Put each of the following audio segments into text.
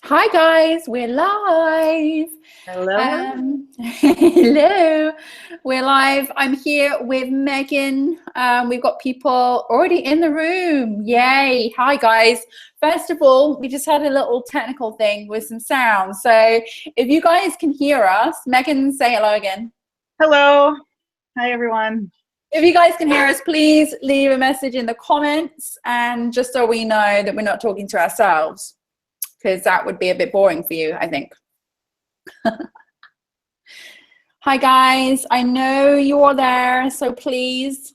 Hi guys, we're live. Hello. Hello, we're live. I'm here with Megan. We've got people already in the room. Yay. Hi guys. First of all, we just had a little technical thing with some sound. So if you guys can hear us, Megan, say hello again. Hello. Hi, everyone. If you guys can hear us, please leave a message in the comments, and just so we know that we're not talking to ourselves, because that would be a bit boring for you, I think. Hi guys, I know you are there, so please,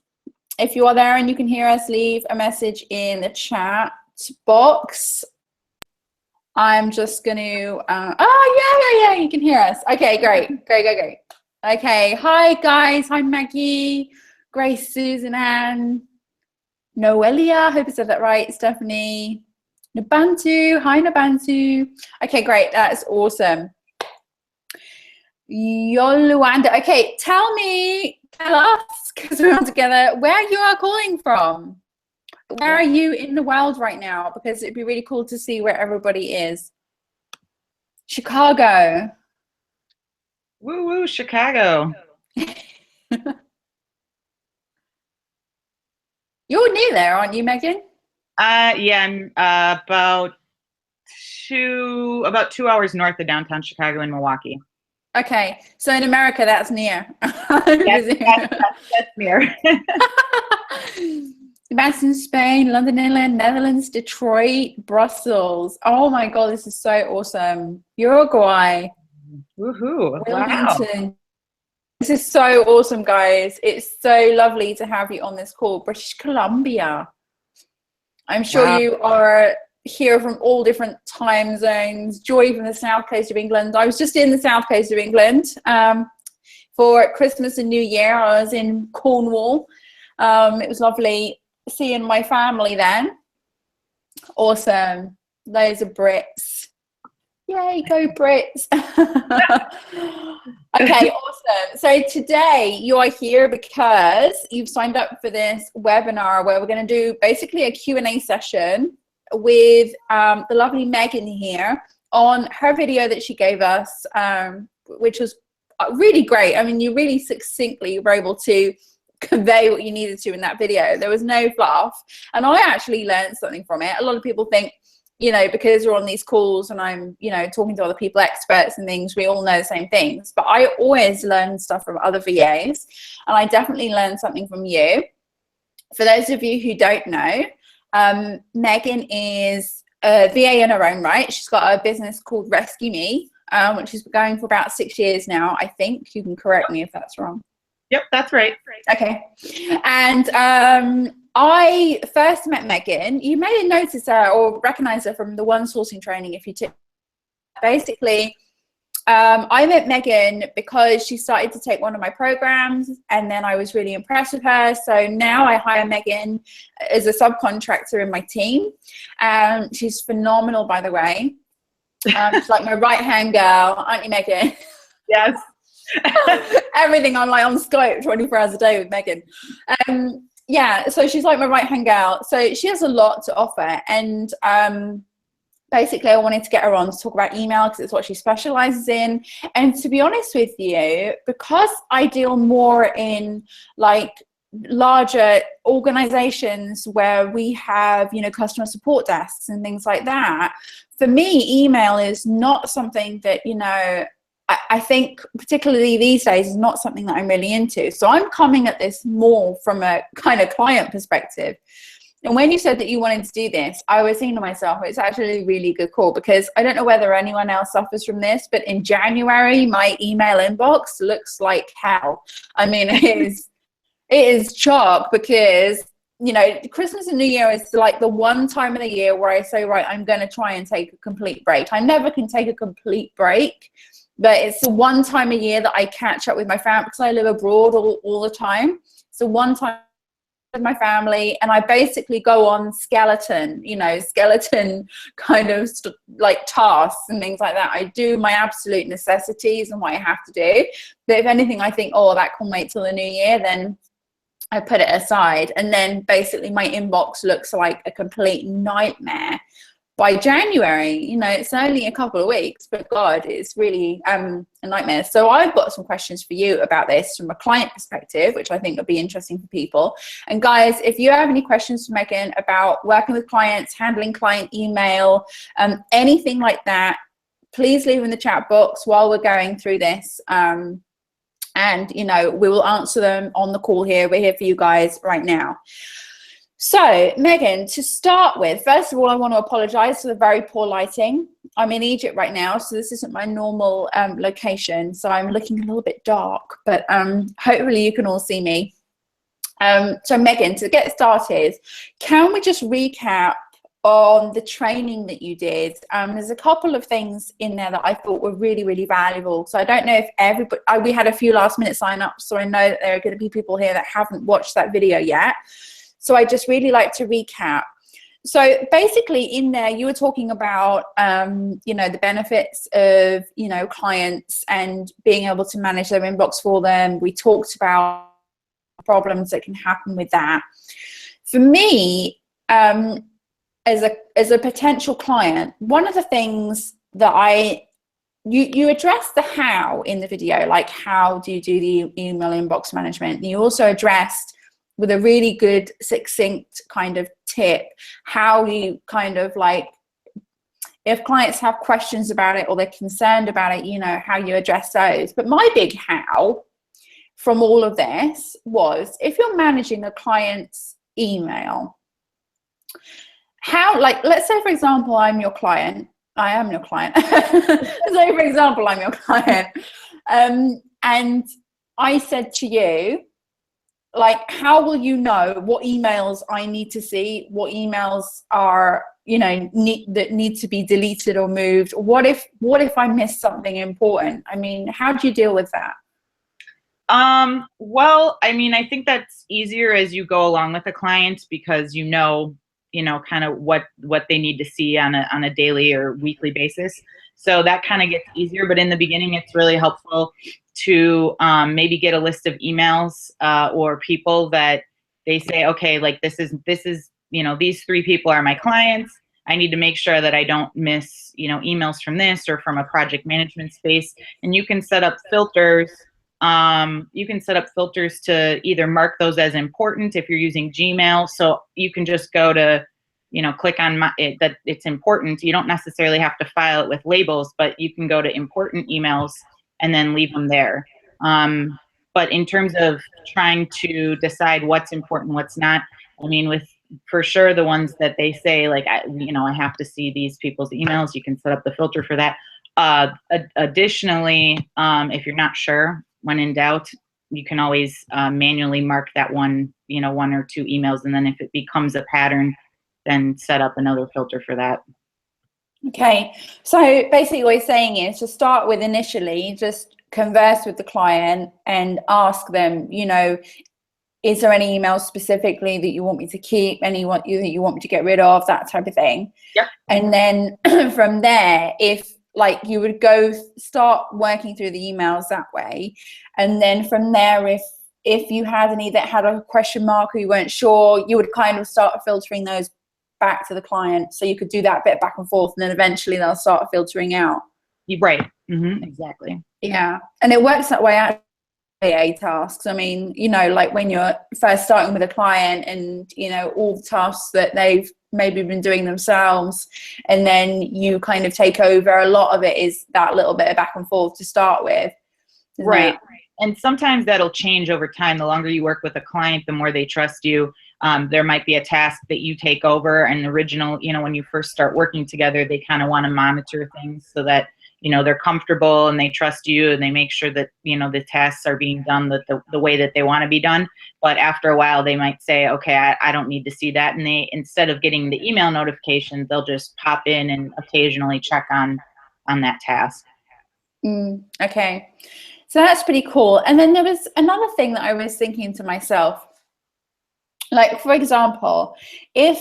if you are there and you can hear us, leave a message in the chat box. I'm just going to, yeah, you can hear us. Okay, great. Okay, hi guys, hi Maggie, Grace, Susan Ann, Noelia, hope I said that right, Stephanie, Nabantu, hi Nabantu. Okay, great, that's awesome. Yoluanda, okay, tell us, because we're all together, where you are calling from. Where are you in the world right now? Because it'd be really cool to see where everybody is. Chicago. Woo woo, Chicago. You're near there, aren't you, Megan? Yeah, I'm about 2 hours north of downtown Chicago in Milwaukee. Okay, so in America, that's near. That's near. That's in Spain, London, England, Netherlands, Detroit, Brussels. Oh my God, this is so awesome. Uruguay. Woohoo. Wilmington. Wow. This is so awesome, guys. It's so lovely to have you on this call. British Columbia. I'm sure you are here from all different time zones. Joy from the south coast of England. I was just in the south coast of England for Christmas and New Year. I was in Cornwall. It was lovely seeing my family then. Awesome. Loads of Brits. Yay, go Brits. Okay, awesome. So today you are here because you've signed up for this webinar where we're going to do basically a Q&A session with the lovely Megan here on her video that she gave us, which was really great. I mean, you really succinctly were able to convey what you needed to in that video. There was no fluff, and I actually learned something from it. A lot of people think, you know, because we're on these calls and I'm, you know, talking to other people, experts and things, we all know the same things. But I always learn stuff from other VAs, and I definitely learned something from you. For those of you who don't know, Megan is a VA in her own right. She's got a business called Rescue Me, which has been going for about 6 years now, I think. You can correct me if that's wrong. Yep, that's right. Okay. And I first met Megan. You may notice her or recognize her from the one sourcing training if you took. Basically, I met Megan because she started to take one of my programs, and then I was really impressed with her. So now I hire Megan as a subcontractor in my team. She's phenomenal, by the way. She's like my right-hand girl, aren't you, Megan? Yes. Everything I'm like on Skype 24 hours a day with Megan. Yeah, so she's like my right-hand gal. So she has a lot to offer, and basically I wanted to get her on to talk about email because it's what she specializes in. And to be honest with you, because I deal more in like larger organizations where we have, you know, customer support desks and things like that, for me, email is not something that, you know, I think particularly these days is not something that I'm really into. So I'm coming at this more from a kind of client perspective. And when you said that you wanted to do this, I was thinking to myself, it's actually a really good call, because I don't know whether anyone else suffers from this, but in January, my email inbox looks like hell. I mean, it is chalk, because, you know, Christmas and New Year is like the one time of the year where I say, right, I'm going to try and take a complete break. I never can take a complete break, but it's the one time a year that I catch up with my family, because I live abroad all the time. So one time with my family, and I basically go on skeleton kind of like tasks and things like that. I do my absolute necessities and what I have to do. But if anything, I think, oh, that can wait till the new year, then I put it aside. And then basically my inbox looks like a complete nightmare. by January, you know, it's only a couple of weeks, but God, it's really a nightmare. So I've got some questions for you about this from a client perspective, which I think would be interesting for people. And guys, if you have any questions for Megan about working with clients, handling client email, anything like that, please leave in the chat box while we're going through this. And, you know, we will answer them on the call here. We're here for you guys right now. So, Megan, to start with, first of all, I want to apologize for the very poor lighting. I'm in Egypt right now, so this isn't my normal location. So I'm looking a little bit dark, but hopefully you can all see me. So, Megan, to get started, can we just recap on the training that you did? There's a couple of things in there that I thought were really, really valuable. So I don't know if everybody, we had a few last minute sign-ups, so I know that there are going to be people here that haven't watched that video yet. So I just really like to recap. So basically in there, you were talking about, you know, the benefits of, you know, clients and being able to manage their inbox for them. We talked about problems that can happen with that. For me, as a potential client, one of the things that you addressed the how in the video, like how do you do the email inbox management? And you also addressed with a really good succinct kind of tip how you kind of like, if clients have questions about it or they're concerned about it, you know, how you address those. But my big how from all of this was, if you're managing a client's email, how, like, let's say for example I'm your client, I am your client. Say for example I'm your client, and I said to you, like, how will you know what emails I need to see, what emails are, you know, that need to be deleted or moved? What if I miss something important? I mean, how do you deal with that? Well, I mean, I think that's easier as you go along with a client, because you know, kind of what they need to see on a daily or weekly basis. So that kind of gets easier. But in the beginning, it's really helpful to maybe get a list of emails or people that they say, okay, like this is, you know, these 3 people are my clients. I need to make sure that I don't miss, you know, emails from this or from a project management space. And you can set up filters. You can set up filters to either mark those as important if you're using Gmail. So you can just go to, you know, click on that it's important. You don't necessarily have to file it with labels, but you can go to important emails and then leave them there. But in terms of trying to decide what's important, what's not, I mean, with for sure the ones that they say, like, you know, I have to see these people's emails, you can set up the filter for that. Additionally, if you're not sure, when in doubt, you can always manually mark that one, you know, 1 or 2 emails. And then if it becomes a pattern, then set up another filter for that. Okay, so basically what you're saying is to start with initially, just converse with the client and ask them, you know, is there any emails specifically that you want me to keep, that you want me to get rid of, that type of thing. Yep. And then from there, if like you would go start working through the emails that way, and then from there, if you had any that had a question mark or you weren't sure, you would kind of start filtering those back to the client, so you could do that bit back and forth, and then eventually they'll start filtering out. Right. Mm-hmm. Exactly. Yeah, and it works that way out. AA tasks, I mean, you know, like when you're first starting with a client and, you know, all the tasks that they've maybe been doing themselves, and then you kind of take over, a lot of it is that little bit of back and forth to start with. Right. And sometimes that'll change over time. The longer you work with a client, the more they trust you. There might be a task that you take over, and original, you know, when you first start working together, they kind of want to monitor things so that, you know, they're comfortable and they trust you, and they make sure that, you know, the tasks are being done the way that they want to be done. But after a while, they might say, okay, I don't need to see that. And they, instead of getting the email notifications, they'll just pop in and occasionally check on that task. Okay. So that's pretty cool. And then there was another thing that I was thinking to myself, like, for example, if,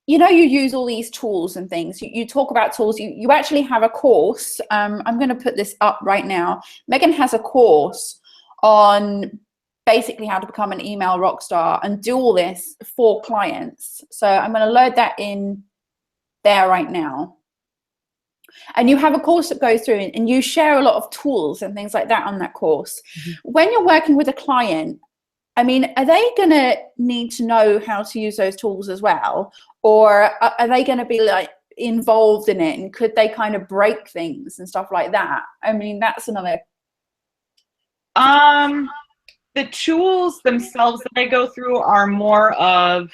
you know, you use all these tools and things, you talk about tools, you actually have a course. I'm going to put this up right now. Megan has a course on basically how to become an email rock star and do all this for clients. So I'm going to load that in there right now. And you have a course that goes through, and you share a lot of tools and things like that on that course. When you're working with a client, I mean, are they going to need to know how to use those tools as well? Or are they going to be like involved in it? And could they kind of break things and stuff like that? I mean, that's another. The tools themselves that I go through are more of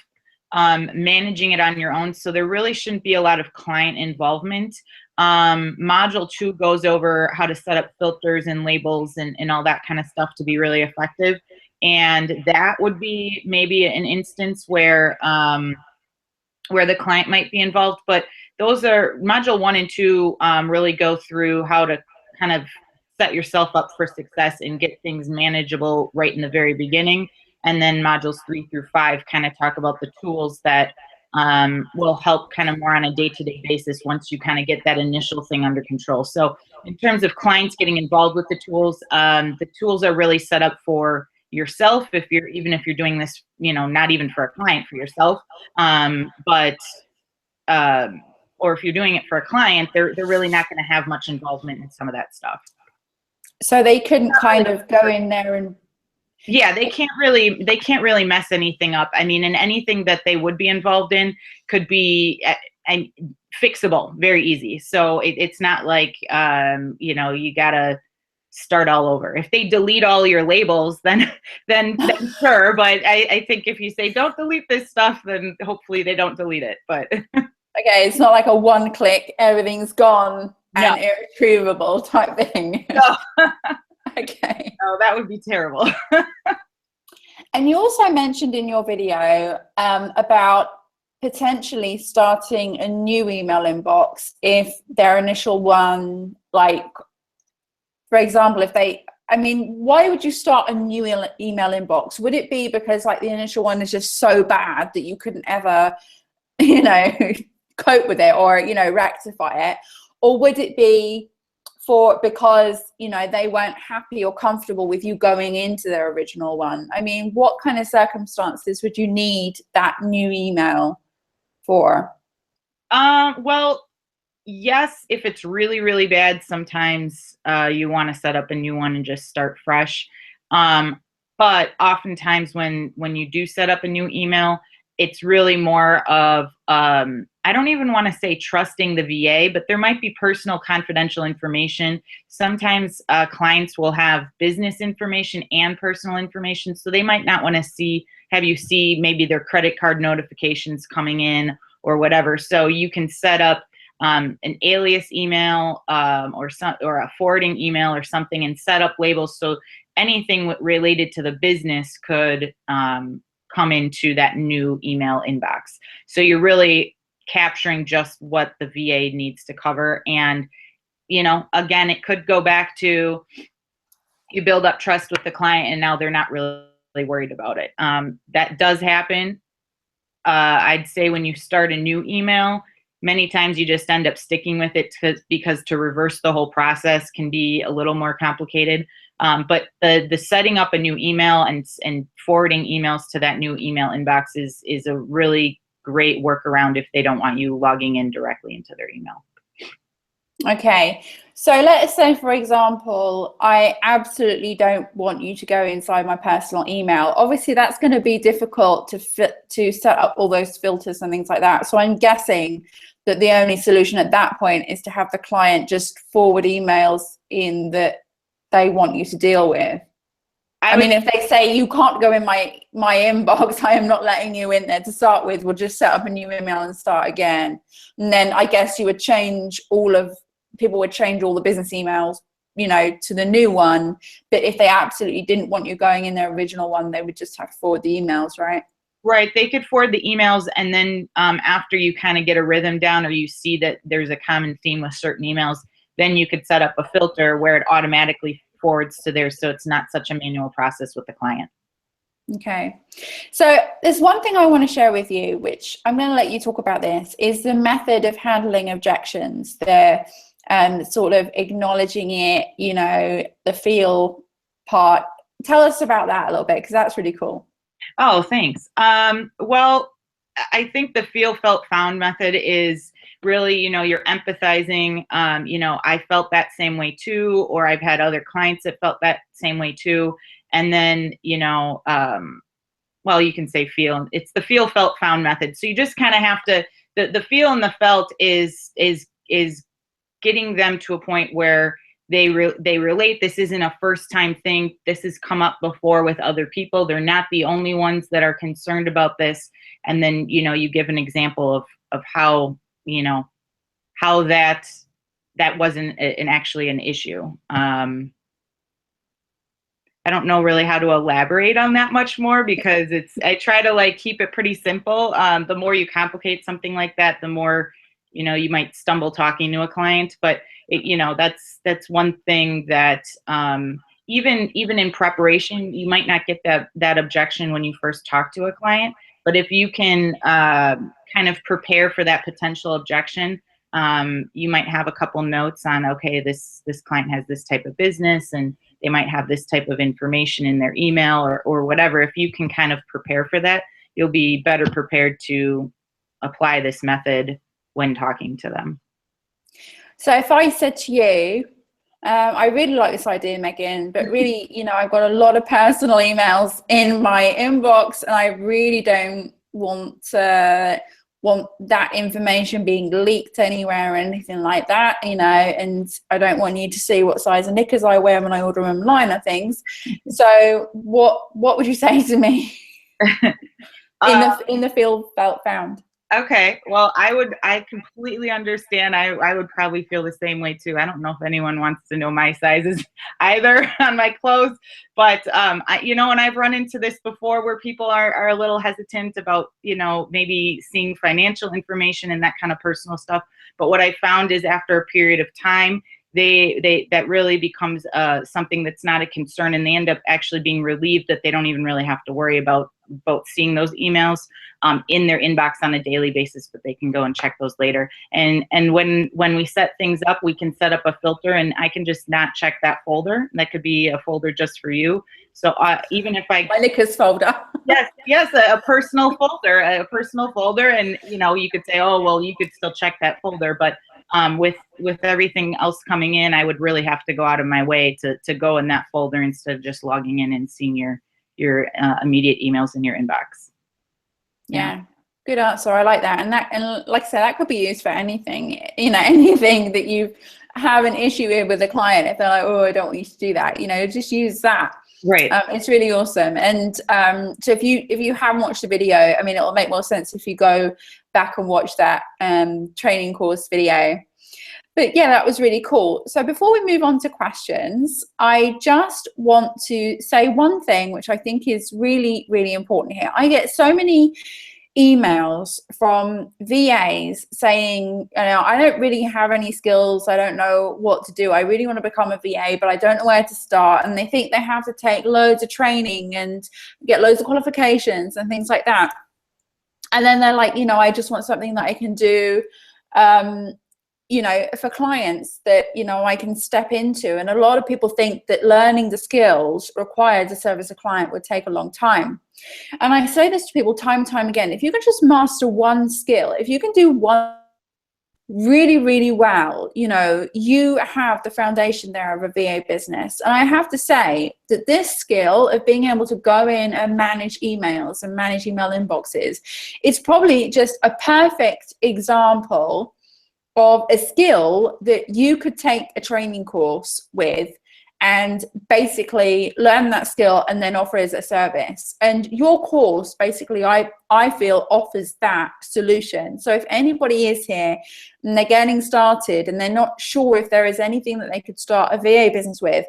managing it on your own. So there really shouldn't be a lot of client involvement. Module 2 goes over how to set up filters and labels and all that kind of stuff to be really effective. And that would be maybe an instance where the client might be involved. But those are module 1 and 2 really go through how to kind of set yourself up for success and get things manageable right in the very beginning. And then modules 3 through 5 kind of talk about the tools that will help kind of more on a day-to-day basis once you kind of get that initial thing under control. So in terms of clients getting involved with the tools are really set up for yourself, even if you're doing this, you know, not even for a client, for yourself, or if you're doing it for a client, they're really not going to have much involvement in some of that stuff. So they couldn't kind of go in there and. Yeah, they can't really mess anything up. I mean, and anything that they would be involved in could be fixable, very easy. So it's not like, you know, you gotta start all over. If they delete all your labels, then sure. But I think if you say don't delete this stuff, then hopefully they don't delete it. But okay, it's not like a one click, everything's gone No. and irretrievable type thing. No. Okay. Oh, that would be terrible. And you also mentioned in your video about potentially starting a new email inbox if their initial one, like, for example, why would you start a new email inbox? Would it be because like the initial one is just so bad that you couldn't ever, you know, cope with it or, you know, rectify it? Or would it be because, you know, they weren't happy or comfortable with you going into their original one? I mean, what kind of circumstances would you need that new email for? Well, yes, if it's really, really bad, sometimes you want to set up a new one and just start fresh. But oftentimes when you do set up a new email, it's really more of, I don't even want to say trusting the VA, but there might be personal confidential information. Sometimes clients will have business information and personal information, so they might not want to have you see maybe their credit card notifications coming in or whatever. So you can set up an alias email or a forwarding email or something and set up labels so anything related to the business could come into that new email inbox. So you're really capturing just what the VA needs to cover. And, you know, again, it could go back to you build up trust with the client and now they're not really worried about it. That does happen. I'd say when you start a new email, many times you just end up sticking with it because to reverse the whole process can be a little more complicated. But the setting up a new email and forwarding emails to that new email inbox is a really great workaround if they don't want you logging in directly into their email. Okay, so let's say, for example, I absolutely don't want you to go inside my personal email. Obviously, that's going to be difficult to set up all those filters and things like that. So I'm guessing that the only solution at that point is to have the client just forward emails in that they want you to deal with. I mean, if they say you can't go in my inbox, I am not letting you in there to start with, we'll just set up a new email and start again. And then I guess you would people would change all the business emails, you know, to the new one. But if they absolutely didn't want you going in their original one, they would just have to forward the emails, right? Right. They could forward the emails, and then after you kind of get a rhythm down or you see that there's a common theme with certain emails, then you could set up a filter where it automatically forwards to theirs, so it's not such a manual process with the client. Okay. So there's one thing I want to share with you, which I'm going to let you talk about this, is the method of handling objections. The sort of acknowledging it, you know, the feel part tell us about that a little bit, because that's really cool. Oh, thanks. Well, I think the feel, felt, found method is really, you're empathizing. I felt that same way too, or I've had other clients that felt that same way too. And then, well, you can say feel. It's the feel, felt, found method. So you just kind of have to, the feel and the felt is getting them to a point where they relate. This isn't a first time thing. This has come up before with other people. They're not the only ones that are concerned about this. And then, you give an example of how, how that wasn't actually an issue. I don't know really how to elaborate on that much more, because I try to like keep it pretty simple. The more you complicate something like that, the more, you might stumble talking to a client. But that's one thing that even in preparation, you might not get that objection when you first talk to a client. But if you can kind of prepare for that potential objection, you might have a couple notes on, okay, this client has this type of business, and they might have this type of information in their email or whatever. If you can kind of prepare for that, you'll be better prepared to apply this method when talking to them. So if I said to you, I really like this idea, Megan, but really, I've got a lot of personal emails in my inbox, and I really don't want that information being leaked anywhere or anything like that, and I don't want you to see what size of knickers I wear when I order them online or things. So what would you say to me in the feel, felt, found? Okay, well, I completely understand. I would probably feel the same way too. I don't know if anyone wants to know my sizes either on my clothes, but and I've run into this before where people are a little hesitant about, maybe seeing financial information and that kind of personal stuff. But what I found is after a period of time, that really becomes something that's not a concern, and they end up actually being relieved that they don't even really have to worry about seeing those emails in their inbox on a daily basis, but they can go and check those later. And when we set things up, we can set up a filter, and I can just not check that folder. That could be a folder just for you. So even if my knickers folder. yes, a personal folder, and you could say, oh, well, you could still check that folder, but with everything else coming in, I would really have to go out of my way to go in that folder instead of just logging in and seeing your immediate emails in your inbox. Yeah, good answer. I like that. And like I said, that could be used for anything, anything that you have an issue with a client. If they're like, oh, I don't want you to do that, just use that. Right. It's really awesome. And so if you haven't watched the video, I mean, it will make more sense if you go back and watch that training course video. But yeah, that was really cool. So before we move on to questions, I just want to say one thing, which I think is really, really important here. I get so many emails from VAs saying, I don't really have any skills. I don't know what to do. I really want to become a VA, but I don't know where to start. And they think they have to take loads of training and get loads of qualifications and things like that. And then they're like, I just want something that I can do, for clients that, I can step into. And a lot of people think that learning the skills required to service a client would take a long time. And I say this to people time and time again, if you can just master one skill, if you can do one really, really well, you have the foundation there of a VA business. And I have to say that this skill of being able to go in and manage emails and manage email inboxes is probably just a perfect example of a skill that you could take a training course with and basically learn that skill and then offer as a service. And your course basically, I feel, offers that solution. So if anybody is here and they're getting started and they're not sure if there is anything that they could start a VA business with,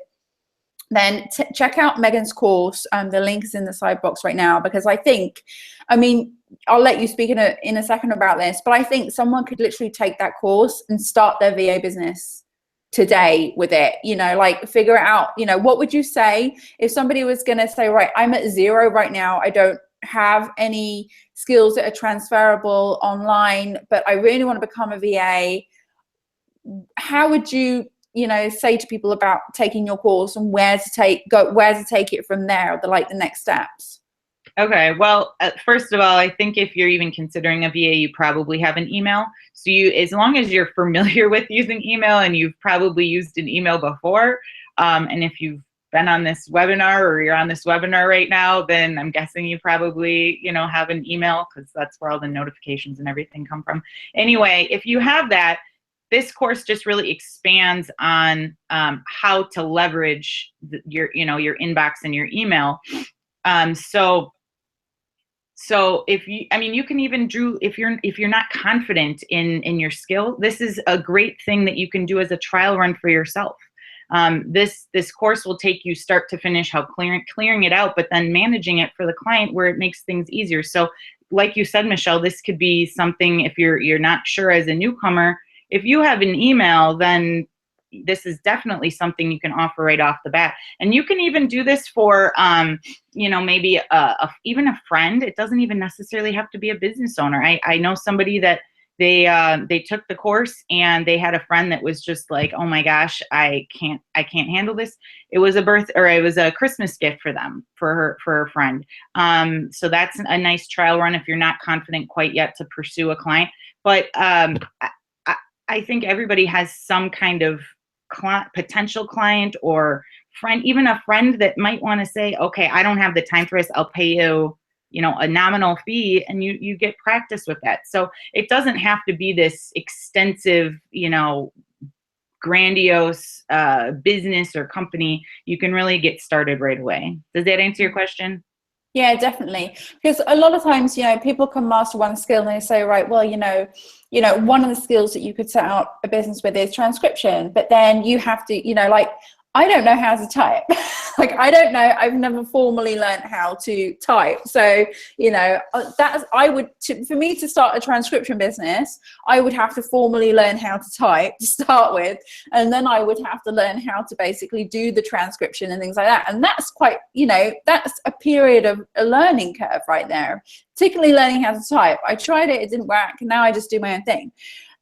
then check out Megan's course. The link is in the side box right now, because I mean, I'll let you speak in a second about this, but I think someone could literally take that course and start their VA business today with it, like figure it out. What would you say if somebody was going to say, right, I'm at zero right now, I don't have any skills that are transferable online, but I really want to become a VA? How would you you know, say to people about taking your course and where to take it from there, the next steps? Okay, well, first of all, I think if you're even considering a VA, you probably have an email. So as long as you're familiar with using email and you've probably used an email before, and if you've been on this webinar or you're on this webinar right now, then I'm guessing you probably, you know, have an email, because that's where all the notifications and everything come from. Anyway, if you have that, this course just really expands on how to leverage your inbox and your email. So if you, I mean, you can even if you're not confident in your skill, this is a great thing that you can do as a trial run for yourself. This course will take you start to finish, how clearing it out, but then managing it for the client where it makes things easier. So like you said, Michelle, this could be something, if you're not sure as a newcomer, if you have an email, then this is definitely something you can offer right off the bat. And you can even do this for, you know, maybe even a friend. It doesn't even necessarily have to be a business owner. I know somebody that they took the course and they had a friend that was just like, oh my gosh, I can't handle this. It was a Christmas gift for them, for her friend. So that's a nice trial run if you're not confident quite yet to pursue a client. But I think everybody has some kind of potential client or friend, even a friend that might want to say, okay, I don't have the time for this. I'll pay you, you know, a nominal fee, and you get practice with that. So it doesn't have to be this extensive, you know, grandiose business or company. You can really get started right away. Does that answer your question? Yeah, definitely. Because a lot of times, you know, people can master one skill and they say, right, well, you know, one of the skills that you could set out a business with is transcription, but then you have to, you know, like, I don't know how to type. Like, I don't know. I've never formally learned how to type. So, you know, for me to start a transcription business, I would have to formally learn how to type to start with. And then I would have to learn how to basically do the transcription and things like that. And that's quite, you know, that's a period of a learning curve right there, particularly learning how to type. I tried it, it didn't work. And now I just do my own thing.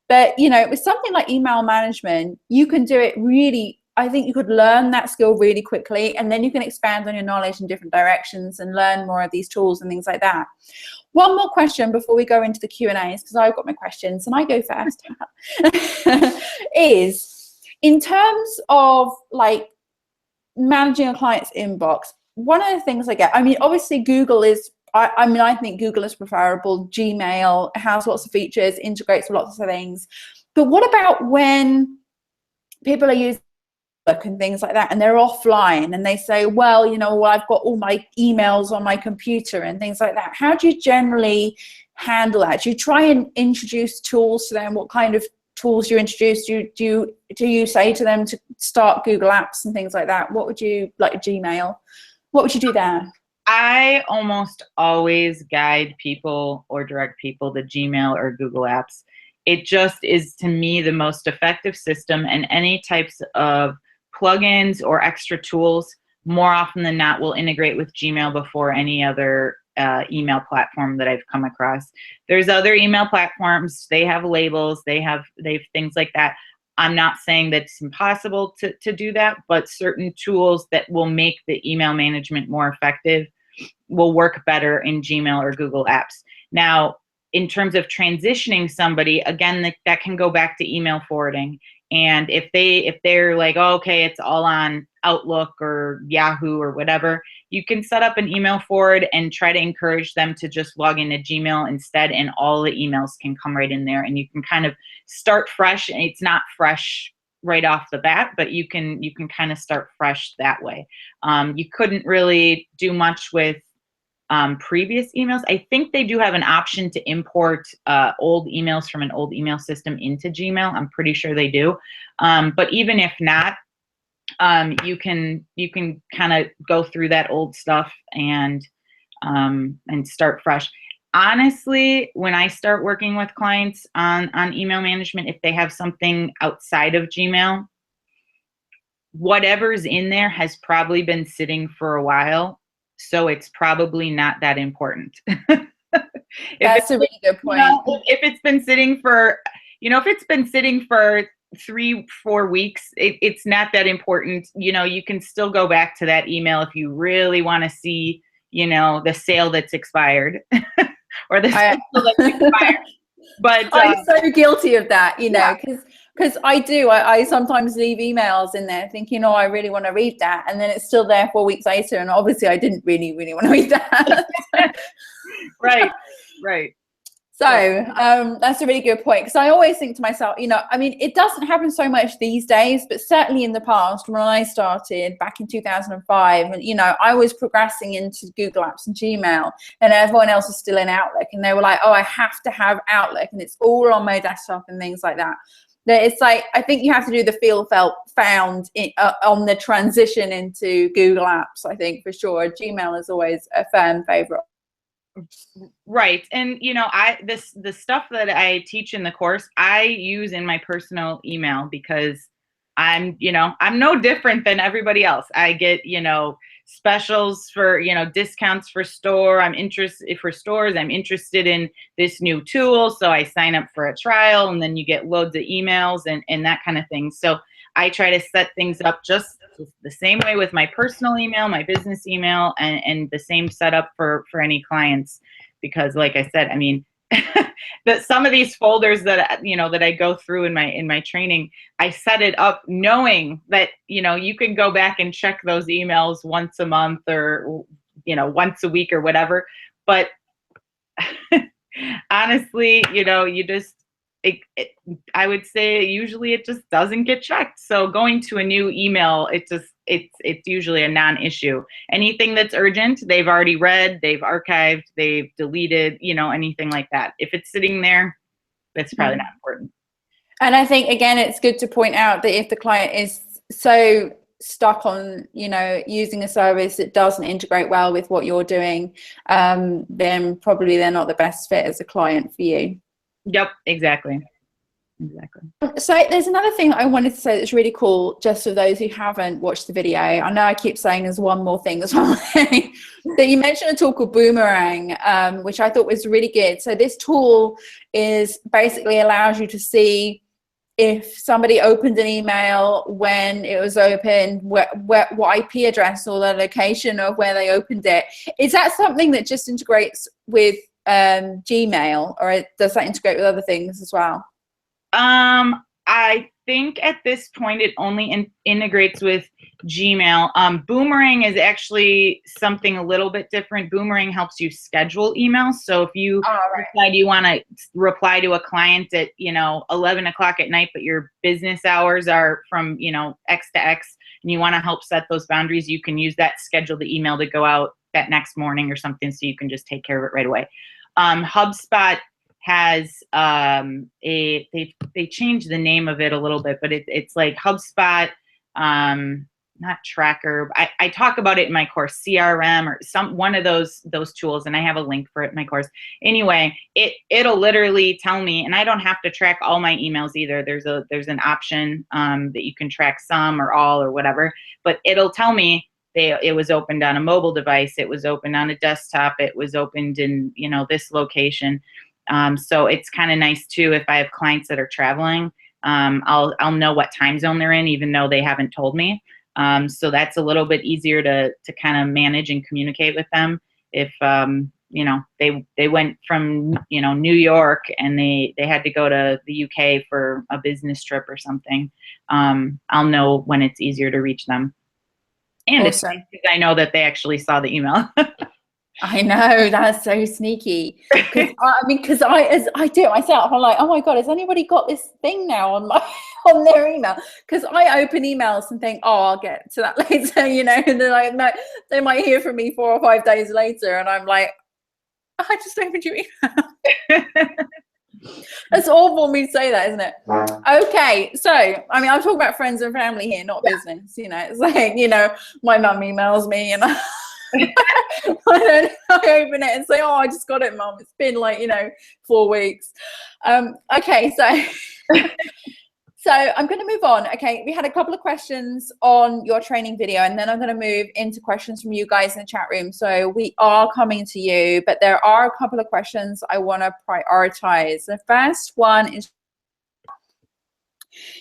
But, you know, with something like email management, you can do it really, I think you could learn that skill really quickly, and then you can expand on your knowledge in different directions and learn more of these tools and things like that. One more question before we go into the Q&As, because I've got my questions and I go first, is in terms of like managing a client's inbox, one of the things I get, I mean, obviously Google is, I think Google is preferable. Gmail has lots of features, integrates with lots of things. But what about when people are using and things like that, and they're offline and they say, well, you know, well, I've got all my emails on my computer and things like that? How do you generally handle that? Do you try and introduce tools to them? What kind of tools you introduce? Do you say to them to start Google Apps and things like that? What would you, like Gmail, what would you do there? I almost always guide people or direct people to Gmail or Google Apps. It just is, to me, the most effective system, and any types of plugins or extra tools, more often than not, will integrate with Gmail before any other email platform that I've come across. There's other email platforms, they have labels, they have things like that. I'm not saying that it's impossible to do that, but certain tools that will make the email management more effective will work better in Gmail or Google Apps. Now, in terms of transitioning somebody, again, that can go back to email forwarding. And if they're like, oh, okay, it's all on Outlook or Yahoo or whatever, you can set up an email forward and try to encourage them to just log into Gmail instead, and all the emails can come right in there, and you can kind of start fresh. And it's not fresh right off the bat, but you can kind of start fresh that way. You couldn't really do much with previous emails. I think they do have an option to import old emails from an old email system into Gmail. I'm pretty sure they do. But even if not, you can kind of go through that old stuff and start fresh. Honestly, when I start working with clients on email management, if they have something outside of Gmail, whatever's in there has probably been sitting for a while. So it's probably not that important. That's a really good point. If it's been sitting for, if it's been sitting for 3-4 weeks, it's not that important. You know, you can still go back to that email if you really want to see, you know, the sale that's expired or the sale that's expired. But I'm so guilty of that, you know, yeah. because I sometimes leave emails in there thinking, oh, I really want to read that, and then it's still there 4 weeks later, and obviously I didn't really want to read that. Right. So that's a really good point, because I always think to myself, you know, I mean, it doesn't happen so much these days, but certainly in the past, when I started back in 2005, and, you know, I was progressing into Google Apps and Gmail, and everyone else was still in Outlook, and they were like, oh, I have to have Outlook, and it's all on my desktop and things like that. It's like, I think you have to do the feel, felt, found on the transition into Google Apps, I think, for sure. Gmail is always a firm favorite. Right. And, you know, the stuff that I teach in the course, I use in my personal email, because I'm no different than everybody else. I get, you know, specials for, you know, discounts for stores. I'm interested in this new tool. So I sign up for a trial, and then you get loads of emails and that kind of thing. So I try to set things up just the same way with my personal email, my business email, and the same setup for any clients. Because like I said, I mean, that some of these folders that, you know, that I go through in my training, I set it up knowing that, you know, you can go back and check those emails once a month, or, you know, once a week or whatever. But honestly, you know, you just, I would say usually it just doesn't get checked. So going to a new email, it's usually a non-issue. Anything that's urgent, they've already read, they've archived, they've deleted, you know, anything like that. If it's sitting there, that's probably not important. And I think, again, it's good to point out that if the client is so stuck on, you know, using a service that doesn't integrate well with what you're doing, then probably they're not the best fit as a client for you. Yep, exactly. So there's another thing I wanted to say that's really cool, just for those who haven't watched the video. I know I keep saying there's one more thing as well. That you mentioned a tool called Boomerang, which I thought was really good. So this tool is basically allows you to see if somebody opened an email, when it was opened, what IP address or the location of where they opened it. Is that something that just integrates with Gmail, or does that integrate with other things as well? I think at this point it only integrates with Gmail. Boomerang is actually something a little bit different. Boomerang helps you schedule emails. So if you decide you want to reply to a client at, you know, 11 o'clock at night, but your business hours are from, you know, X to X, and you want to help set those boundaries, you can use that, schedule the email to go out that next morning or something, so you can just take care of it right away. HubSpot has they changed the name of it a little bit, but it's like HubSpot, not Tracker. I talk about it in my course, CRM or one of those tools, and I have a link for it in my course. Anyway, it'll literally tell me, and I don't have to track all my emails either. There's an option that you can track some or all or whatever, but it'll tell me it was opened on a mobile device, it was opened on a desktop, it was opened in, you know, this location. So it's kind of nice too, if I have clients that are traveling, I'll know what time zone they're in, even though they haven't told me. So that's a little bit easier to kind of manage and communicate with them. If you know, they went from, you know, New York, and they had to go to the UK for a business trip or something, I'll know when it's easier to reach them. And awesome. It's because I know that they actually saw the email. I know, that's so sneaky. Because I do it myself. I'm like, oh my God, has anybody got this thing now on their email? Because I open emails and think, oh, I'll get to that later, you know, and they're like, no, they might hear from me 4 or 5 days later, and I'm like, I just opened your email. That's awful for me to say that, isn't it? Okay, so I mean, I'm talking about friends and family here, not business. You know, it's like, you know, my mum emails me, and I open it and say, oh, I just got it, Mum. It's been like, you know, 4 weeks. Okay, so I'm going to move on. Okay, we had a couple of questions on your training video, and then I'm going to move into questions from you guys in the chat room. So we are coming to you, but there are a couple of questions I want to prioritize. The first one is,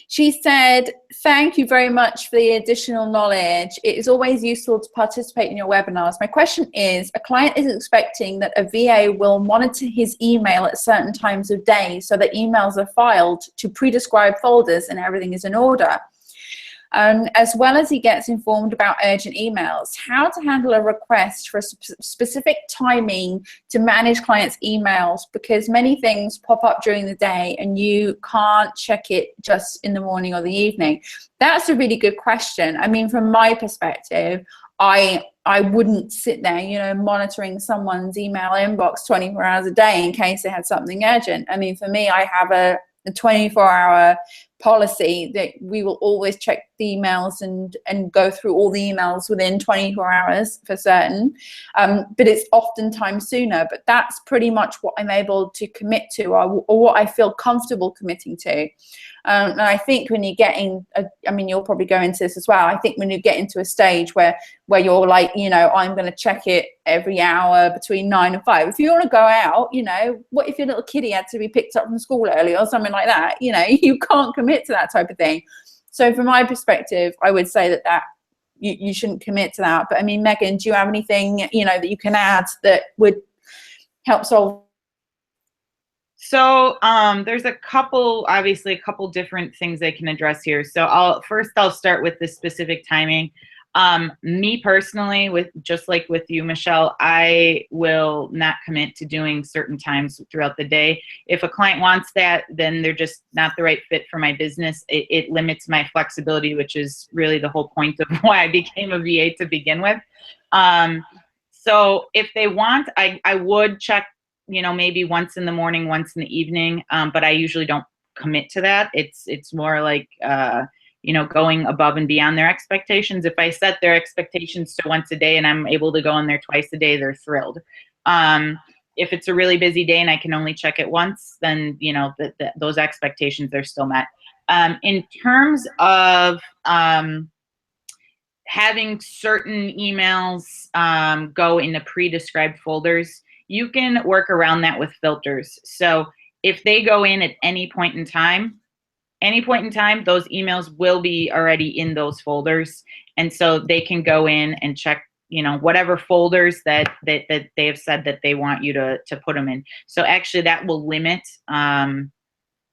She said, thank you very much for the additional knowledge. It is always useful to participate in your webinars. My question is, a client is expecting that a VA will monitor his email at certain times of day so that emails are filed to pre-described folders and everything is in order. As well as he gets informed about urgent emails, how to handle a request for a specific timing to manage clients' emails, because many things pop up during the day and you can't check it just in the morning or the evening. That's a really good question. I mean, from my perspective, I wouldn't sit there, you know, monitoring someone's email inbox 24 hours a day in case they had something urgent. I mean, for me, I have a 24-hour policy that we will always check the emails and go through all the emails within 24 hours for certain, but it's oftentimes sooner. But that's pretty much what I'm able to commit to, or what I feel comfortable committing to. And I think when you're getting, I mean, you'll probably go into this as well, I think when you get into a stage where you're like, you know, I'm going to check it every hour between 9 and 5. If you want to go out, you know, what if your little kiddie had to be picked up from school early or something like that? You know, you can't commit to that type of thing. So from my perspective, I would say that you shouldn't commit to that. But I mean, Megan, do you have anything, you know, that you can add that would help solve? So there's obviously a couple different things I can address here. So I'll start with the specific timing. Me personally, just like with you, Michelle, I will not commit to doing certain times throughout the day. If a client wants that, then they're just not the right fit for my business. It limits my flexibility, which is really the whole point of why I became a VA to begin with. So if they want, I would check, you know, maybe once in the morning, once in the evening, but I usually don't commit to that. It's more like, you know, going above and beyond their expectations. If I set their expectations to once a day and I'm able to go in there twice a day, they're thrilled. If it's a really busy day and I can only check it once, then, you know, those expectations are still met. In terms of having certain emails go into pre-described folders, you can work around that with filters. So if they go in at any point in time, those emails will be already in those folders. And so they can go in and check, you know, whatever folders that they have said that they want you to put them in. So actually that will limit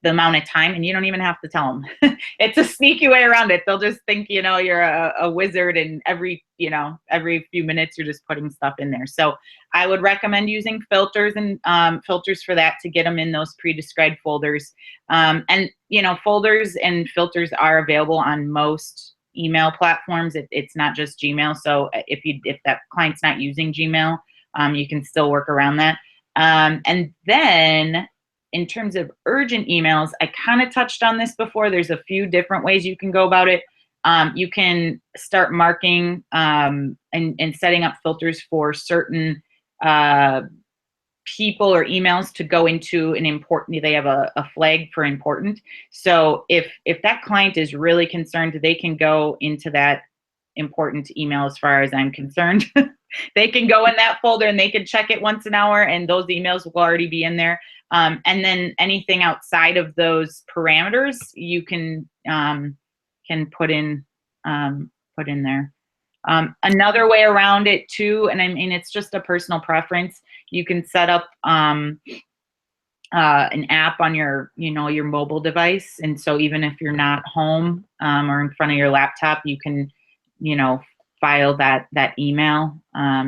the amount of time, and you don't even have to tell them. It's a sneaky way around it. They'll just think, you know, you're a wizard, and every few minutes you're just putting stuff in there. So I would recommend using filters and filters for that to get them in those pre-described folders. And, you know, folders and filters are available on most email platforms. It's not just Gmail. So if that client's not using Gmail, you can still work around that. And then in terms of urgent emails, I kind of touched on this before. There's a few different ways you can go about it. You can start marking and setting up filters for certain people or emails to go into an important, they have a flag for important. So if that client is really concerned, they can go into that important email. As far as I'm concerned, they can go in that folder and they can check it once an hour, and those emails will already be in there. And then anything outside of those parameters, you can put in there. Another way around it too, and I mean, it's just a personal preference, you can set up an app on your mobile device. And so even if you're not home or in front of your laptop, you can, file that email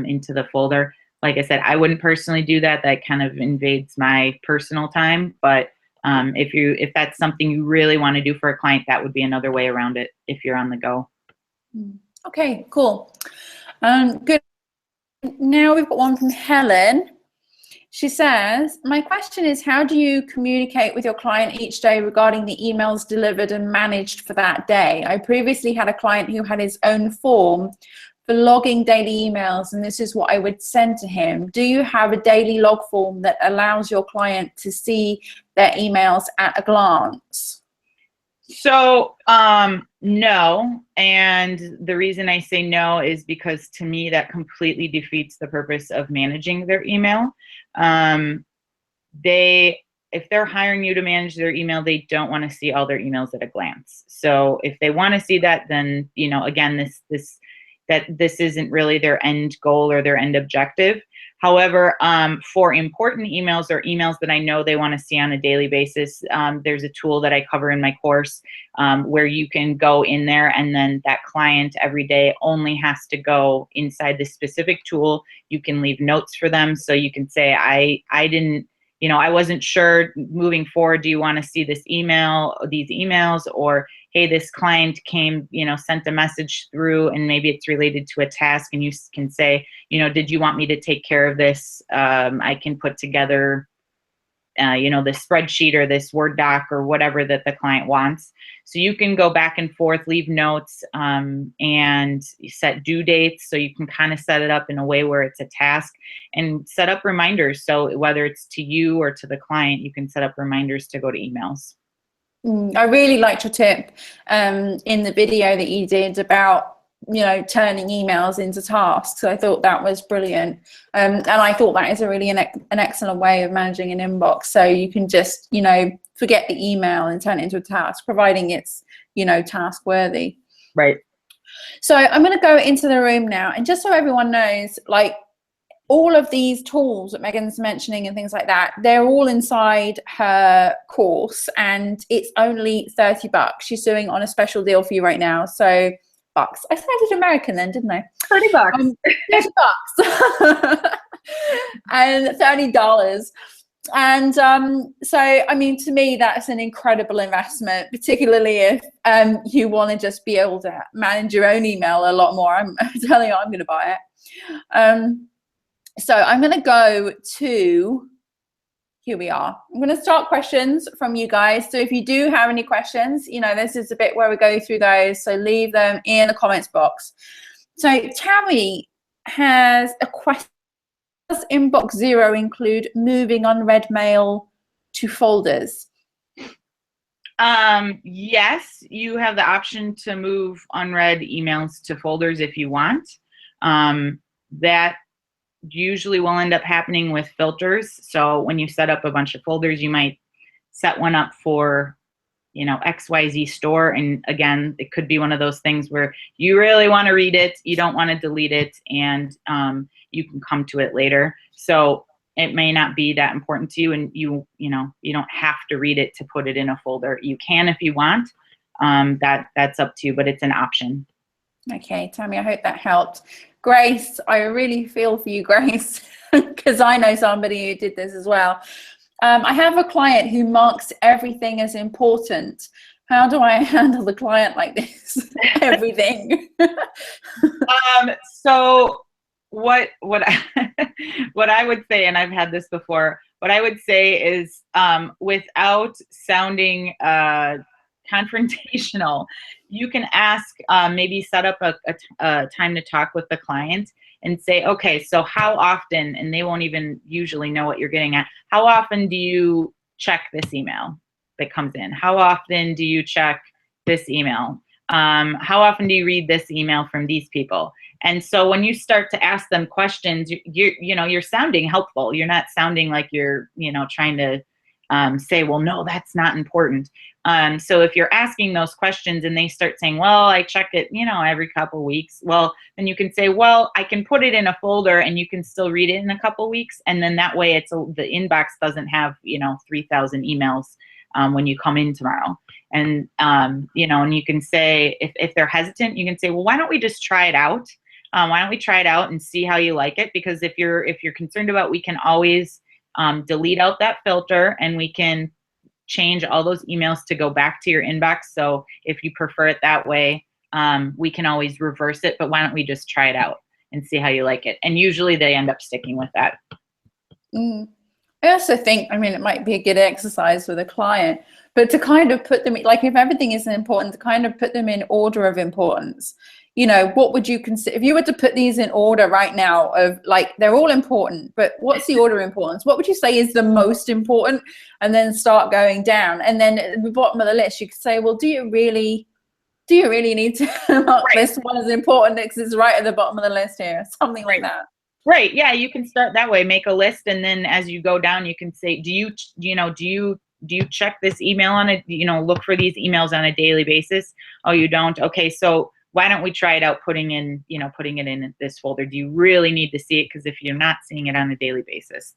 into the folder. Like I said, I wouldn't personally do that. That kind of invades my personal time. But if that's something you really want to do for a client, that would be another way around it if you're on the go. Okay, cool. Good. Now we've got one from Helen. She says, my question is, how do you communicate with your client each day regarding the emails delivered and managed for that day? I previously had a client who had his own form for logging daily emails, and this is what I would send to him. Do you have a daily log form that allows your client to see their emails at a glance? So no, and the reason I say no is because to me that completely defeats the purpose of managing their email. if they're hiring you to manage their email, they don't want to see all their emails at a glance. So if they want to see that, then, you know, again, this isn't really their end goal or their end objective. However, for important emails or emails that I know they want to see on a daily basis, there's a tool that I cover in my course where you can go in there, and then that client every day only has to go inside this specific tool. You can leave notes for them. So you can say, I didn't, you know, I wasn't sure moving forward, do you want to see this email, these emails, or hey, this client came, you know, sent a message through and maybe it's related to a task, and you can say, you know, did you want me to take care of this? I can put together, you know, this spreadsheet or this Word doc or whatever that the client wants. So you can go back and forth, leave notes, and set due dates. So you can kind of set it up in a way where it's a task, and set up reminders. So whether it's to you or to the client, you can set up reminders to go to emails. I really liked your tip in the video that you did about, you know, turning emails into tasks. I thought that was brilliant. And I thought that is a really an excellent way of managing an inbox. So you can just, you know, forget the email and turn it into a task, providing it's, you know, task worthy. Right. So I'm going to go into the room now. And just so everyone knows, like, all of these tools that Megan's mentioning and things like that, they're all inside her course, and it's only $30. She's doing on a special deal for you right now. So bucks. I sounded American then, didn't I? $30. $30. And $30. And so, I mean, to me, that's an incredible investment, particularly if you want to just be able to manage your own email a lot more. I'm telling you, I'm going to buy it. So I'm going to go to, here we are. I'm going to start questions from you guys. So if you do have any questions, you know, this is a bit where we go through those. So leave them in the comments box. So Tammy has a question. Does inbox zero include moving unread mail to folders? Yes, you have the option to move unread emails to folders if you want. That usually will end up happening with filters. So when you set up a bunch of folders, you might set one up for, you know, XYZ store. And again, it could be one of those things where you really want to read it, you don't want to delete it, and you can come to it later. So it may not be that important to you, and you know, you don't have to read it to put it in a folder. You can if you want. That's up to you, but it's an option. Okay, Tammy, I hope that helped. Grace, I really feel for you, Grace, because I know somebody who did this as well. I have a client who marks everything as important. How do I handle the client like this? Everything. So what I would say, and I've had this before, what I would say is without sounding confrontational, you can ask, maybe set up a time to talk with the client and say, okay, so how often, and they won't even usually know what you're getting at, how often do you check this email that comes in? How often do you check this email? How often do you read this email from these people? And so when you start to ask them questions, you're sounding helpful. You're not sounding like you're, you know, trying to say, well, no, that's not important. So if you're asking those questions and they start saying, well, I check it, you know, every couple weeks, well, then you can say, well, I can put it in a folder and you can still read it in a couple weeks. And then that way the inbox doesn't have, you know, 3,000 emails when you come in tomorrow. And, you know, and you can say, if they're hesitant, you can say, well, why don't we just try it out? Why don't we try it out and see how you like it? Because if you're concerned about, we can always delete out that filter, and we can change all those emails to go back to your inbox. So if you prefer it that way, we can always reverse it, but why don't we just try it out and see how you like it? And usually they end up sticking with that. I also think, I mean, it might be a good exercise with a client, but to kind of put them, like, if everything isn't important, to kind of put them in order of importance. You know, what would you consider, if you were to put these in order right now of, like, they're all important, but what's the order of importance? What would you say is the most important? And then start going down. And then at the bottom of the list, you could say, well, do you really need to mark this one as important because it's right at the bottom of the list here? Something like that. Right. Yeah, you can start that way. Make a list, and then as you go down, you can say, do you check this email on a, look for these emails on a daily basis? Oh, you don't? Okay, so why don't we try it out putting it in this folder? Do you really need to see it? Because if you're not seeing it on a daily basis,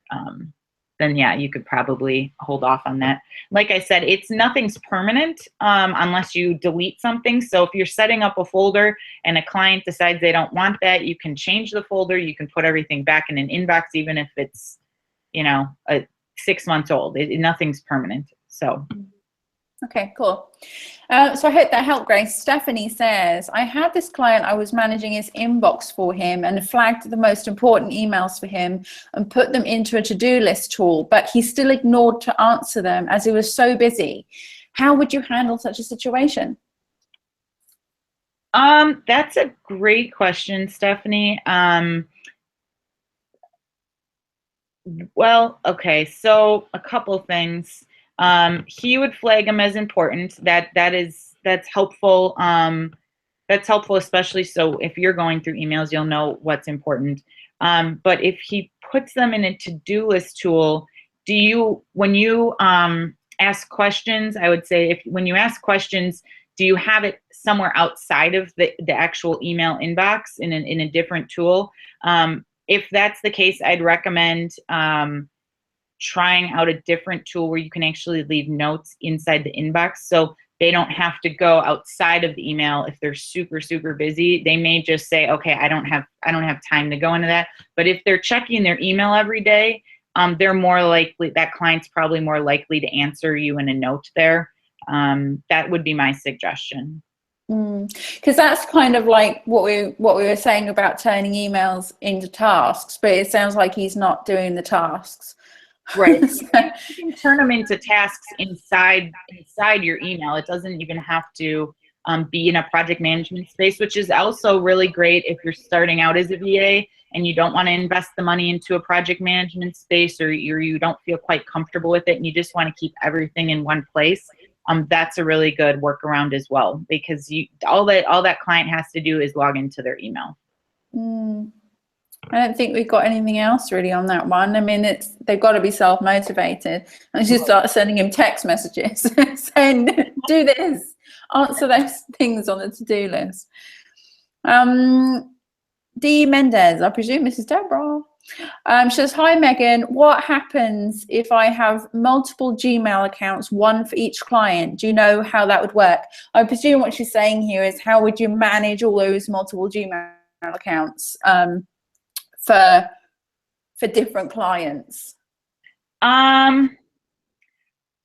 um, then yeah, you could probably hold off on that. Like I said, nothing's permanent unless you delete something. So if you're setting up a folder and a client decides they don't want that, you can change the folder. You can put everything back in an inbox, even if it's, 6 months old. Nothing's permanent. So. Okay, cool. So I hope that helped, Grace. Stephanie says, I had this client, I was managing his inbox for him and flagged the most important emails for him and put them into a to-do list tool, but he still ignored to answer them as he was so busy. How would you handle such a situation? That's a great question, Stephanie. Well, okay, so a couple things. He would flag them as important. That's helpful. That's helpful, especially so if you're going through emails, you'll know what's important. But if he puts them in a to-do list tool, when you ask questions, I would say when you ask questions, do you have it somewhere outside of the actual email inbox in a different tool? If that's the case, I'd recommend trying out a different tool where you can actually leave notes inside the inbox, so they don't have to go outside of the email if they're super, super busy. They may just say, okay, I don't have time to go into that. But if they're checking their email every day, they're more likely, that client's probably more likely to answer you in a note there. That would be my suggestion. Because that's kind of like what we were saying about turning emails into tasks, but it sounds like he's not doing the tasks. Right. You can turn them into tasks inside your email. It doesn't even have to be in a project management space, which is also really great if you're starting out as a VA and you don't want to invest the money into a project management space, or you don't feel quite comfortable with it and you just want to keep everything in one place. That's a really good workaround as well, because all that client has to do is log into their email. I don't think we've got anything else really on that one. I mean, they've got to be self-motivated. And just start sending him text messages saying, do this, answer those things on the to-do list. Dee Mendez, I presume this is Deborah. She says, hi Megan, what happens if I have multiple Gmail accounts, one for each client? Do you know how that would work? I presume what she's saying here is, how would you manage all those multiple Gmail accounts for different clients?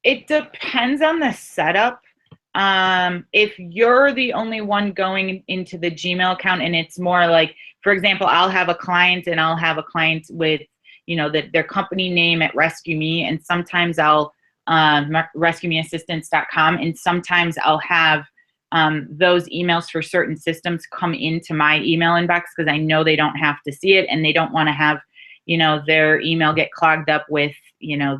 It depends on the setup. If you're the only one going into the Gmail account and it's more like, for example, I'll have a client with, their company name at Rescue Me, and sometimes I'll rescuemeassistance.com, and sometimes I'll have those emails for certain systems come into my email inbox because I know they don't have to see it and they don't want to have, their email get clogged up with,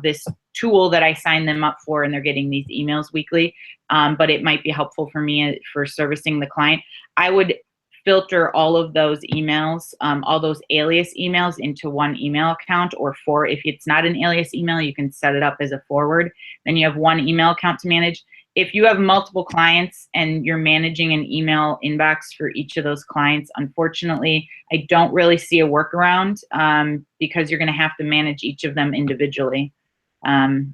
this tool that I signed them up for, and they're getting these emails weekly. But it might be helpful for me for servicing the client. I would filter all of those emails, all those alias emails into one email account, or if it's not an alias email, you can set it up as a forward. Then you have one email account to manage. If you have multiple clients and you're managing an email inbox for each of those clients, unfortunately, I don't really see a workaround because you're going to have to manage each of them individually. That's